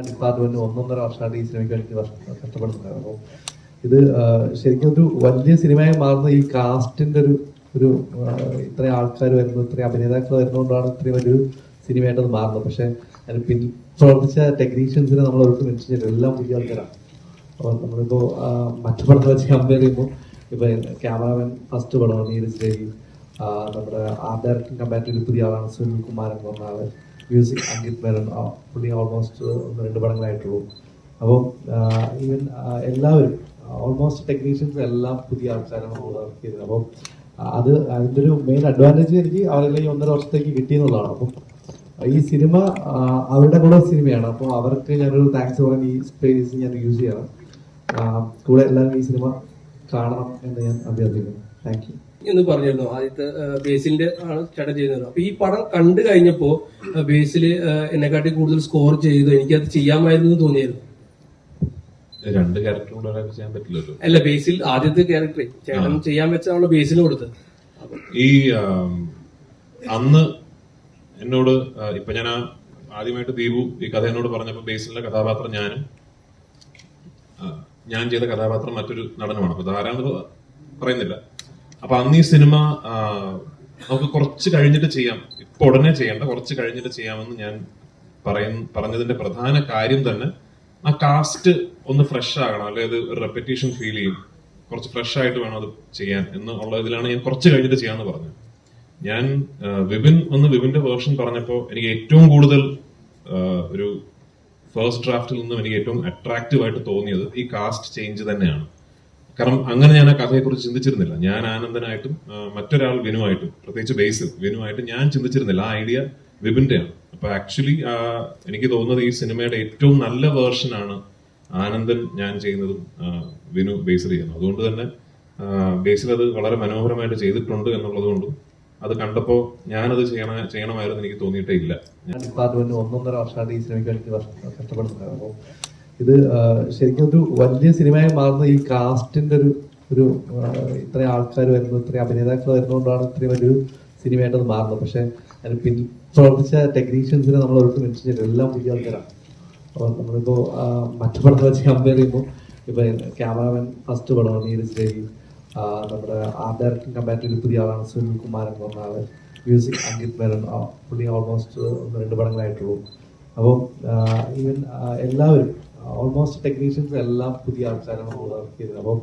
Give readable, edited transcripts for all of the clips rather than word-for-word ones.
Department 1.5 വർഷമായിട്ട് ഈ സിനിമയ്ക്ക് വേണ്ടി കഷ്ടപ്പെടുന്നത്. അപ്പോൾ ഇത് ശരിക്കും ഒരു വലിയ സിനിമയായി മാറുന്ന ഈ കാസ്റ്റിന്റെ ഒരു ഇത്രയും ആൾക്കാർ വരുന്നത്, ഇത്രയും അഭിനേതാക്കൾ വരുന്നതുകൊണ്ടാണ് ഇത്രയും വലിയൊരു സിനിമയായിട്ട് അത് മാറുന്നത്. പക്ഷെ അതിന് പ്രവർത്തിച്ച ടെക്നീഷ്യൻസിനെ നമ്മൾ ഒരിക്കലും മെൻഷൻ എല്ലാം പുതിയ ആൾക്കാരാണ്. അപ്പോൾ നമ്മളിപ്പോൾ മറ്റു പടത്തെ വെച്ച് കമ്പയർ ചെയ്യുമ്പോൾ ഇപ്പൊ ക്യാമറാമാൻ ഫസ്റ്റ് പടമാണ് നീരജ് രവി, നമ്മുടെ ആർട്ട് ഡയറക്ടർ കമ്പാരിറ്റീവ്ലി പുതിയ ആളാണ് സുനിൽ കുമാർ എന്ന് പറഞ്ഞ ആള്, മ്യൂസിക് അങ്കിത് മേനോൻ, പുള്ളി ഓൾമോസ്റ്റ് 1-2 പടങ്ങളായിട്ടുള്ളൂ. അപ്പോൾ ഈവൻ എല്ലാവരും ഓൾമോസ്റ്റ് ടെക്നീഷ്യൻസ് എല്ലാം പുതിയ ആൾക്കാരാണ് വർക്ക് ചെയ്തത്. അപ്പോൾ അതിൻ്റെ ഒരു മെയിൻ അഡ്വാൻറ്റേജ് എനിക്ക് അവരെല്ലാം ഈ 1.5 വർഷത്തേക്ക് കിട്ടിയെന്നുള്ളതാണ്. അപ്പം ഈ സിനിമ അവരുടെ കൂടെ സിനിമയാണ്. അപ്പോൾ അവർക്ക് ഞാനൊരു താങ്ക്സ് പറയാൻ ഈ സ്പേസ് ഞാൻ യൂസ് ചെയ്യണം. കൂടെ എല്ലാവരും ഈ സിനിമ കാണണം എന്ന് ഞാൻ അഭ്യർത്ഥിക്കുന്നു. താങ്ക് യു എന്ന് പറഞ്ഞിരുന്നു. ആദ്യത്തെ ബേസിലിന്റെ ആണ് ചേട്ടൻ ചെയ്യുന്നത്. അപ്പൊ ഈ പടം കണ്ടു കഴിഞ്ഞപ്പോ ബേസില് എന്നെക്കാട്ടി കൂടുതൽ സ്കോർ ചെയ്തു, എനിക്കത് ചെയ്യാമായിരുന്നു എന്ന് തോന്നിയായിരുന്നു. 2 ക്യാരക്ടർ ചെയ്യാൻ പറ്റില്ലല്ലോ. അല്ല, ബേസിൽ ആദ്യത്തെ ക്യാരക്ടറെ ചേട്ടൻ ചെയ്യാൻ വെച്ചാണ് ബേസിന് കൊടുത്തത്. ഈ അന്ന് എന്നോട് ഇപ്പൊ ഞാൻ ആദ്യമായിട്ട് ദീപു ഈ കഥ എന്നോട് പറഞ്ഞപ്പോ ബേസിലിന്റെ കഥാപാത്രം ഞാൻ ചെയ്ത കഥാപാത്രം മറ്റൊരു നടനുമാണ്. അപ്പൊ ധാരാളം പറയുന്നില്ല. അപ്പൊ അന്ന് ഈ സിനിമ നമുക്ക് കുറച്ച് കഴിഞ്ഞിട്ട് ചെയ്യാം, ഇപ്പൊ ഉടനെ ചെയ്യണ്ട, കുറച്ച് കഴിഞ്ഞിട്ട് ചെയ്യാമെന്ന് ഞാൻ പറഞ്ഞതിന്റെ പ്രധാന കാര്യം തന്നെ ആ കാസ്റ്റ് ഒന്ന് ഫ്രഷ് ആകണം, അല്ലെങ്കിൽ ഒരു റെപ്പറ്റീഷൻ ഫീൽ ചെയ്യും, കുറച്ച് ഫ്രഷ് ആയിട്ട് വേണം അത് ചെയ്യാൻ എന്നുള്ള ഇതിലാണ് ഞാൻ കുറച്ച് കഴിഞ്ഞിട്ട് ചെയ്യാന്ന് പറഞ്ഞത്. ഞാൻ വിപിന്റെ വേർഷൻ പറഞ്ഞപ്പോ എനിക്ക് ഏറ്റവും കൂടുതൽ ഒരു ഫസ്റ്റ് ഡ്രാഫ്റ്റിൽ നിന്നും എനിക്ക് ഏറ്റവും അട്രാക്റ്റീവ് ആയിട്ട് തോന്നിയത് ഈ കാസ്റ്റ് ചേഞ്ച് തന്നെയാണ്. കാരണം അങ്ങനെ ഞാൻ ആ കഥയെക്കുറിച്ച് ചിന്തിച്ചിരുന്നില്ല. ഞാൻ ആനന്ദനായിട്ടും മറ്റൊരാൾ വിനുവായിട്ടും, പ്രത്യേകിച്ച് ബേസിൽ വിനുവായിട്ടും ഞാൻ ചിന്തിച്ചിരുന്നില്ല. ആ ഐഡിയ വിപിന്റെയാണ്. അപ്പൊ ആക്ച്വലി എനിക്ക് തോന്നുന്നത് ഈ സിനിമയുടെ ഏറ്റവും നല്ല വേർഷനാണ് ആനന്ദൻ ഞാൻ ചെയ്യുന്നതും വിനു ബേസിൽ ചെയ്യുന്നത്. അതുകൊണ്ട് തന്നെ ബേസിൽ അത് വളരെ മനോഹരമായിട്ട് ചെയ്തിട്ടുണ്ട് എന്നുള്ളത് കൊണ്ടും അത് കണ്ടപ്പോ ഞാനത് ചെയ്യണമായിരുന്നു എനിക്ക് തോന്നിയിട്ടേ ഇല്ല. ഡിപ്പാർട്ട്മെന്റ് 1.5 വർഷമായിട്ട് ഈ സിനിമയ്ക്ക് വേണ്ടി കഷ്ടപ്പെടുന്നത്. അപ്പോൾ ഇത് ശരിക്കും ഒരു വലിയ സിനിമയായി മാറുന്ന ഈ കാസ്റ്റിന്റെ ഒരു ഇത്രയും ആൾക്കാർ വരുന്നത്, ഇത്രയും അഭിനേതാക്കൾ വരുന്നതുകൊണ്ടാണ് ഇത്രയും വലിയൊരു സിനിമയായിട്ട് അത് മാറുന്നത്. പക്ഷെ അതിന് പ്രവർത്തിച്ച ടെക്നീഷ്യൻസിനെ നമ്മൾ ഒരിക്കലും മെൻഷൻ എല്ലാം പുതിയ ആൾക്കാരാണ്. അപ്പോൾ നമ്മളിപ്പോ മറ്റു പടത്തെ വെച്ച് കമ്പയർ ചെയ്യുമ്പോൾ ഇപ്പൊ ക്യാമറാമാൻ ഫസ്റ്റ് പടമാണ് നീരജ് രവി, നമ്മുടെ ആർട്ട് ഡയറക്ടർ കമ്പാരിറ്റീവ്ലി പുതിയ ആളാണ് സുനിൽ കുമാർ എന്ന് പറഞ്ഞ ആള്, മ്യൂസിക് അങ്കിത് മേനോൻ, പുള്ളി ഓൾമോസ്റ്റ് 1-2 പടങ്ങളായിട്ടുള്ളൂ. അപ്പോൾ ഈവൻ എല്ലാവരും ഓൾമോസ്റ്റ് ടെക്നീഷ്യൻസ് എല്ലാം പുതിയ ആൾക്കാരാണ് വർക്ക് ചെയ്തത്. അപ്പോൾ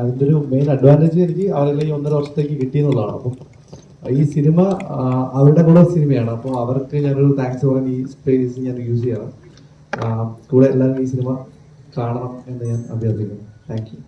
അതിൻ്റെ ഒരു മെയിൻ അഡ്വാൻറ്റേജ് എനിക്ക് അവരെല്ലാം ഈ 1.5 വർഷത്തേക്ക് കിട്ടിയെന്നുള്ളതാണ്. അപ്പം ഈ സിനിമ അവരുടെ കൂടെ സിനിമയാണ്. അപ്പോൾ അവർക്ക് ഞാനൊരു താങ്ക്സ് പറയാൻ ഈ സ്പേസ് ഞാൻ യൂസ് ചെയ്യണം. കൂടെ എല്ലാവരും ഈ സിനിമ കാണണം എന്ന് ഞാൻ അഭ്യർത്ഥിക്കുന്നു. Thank you.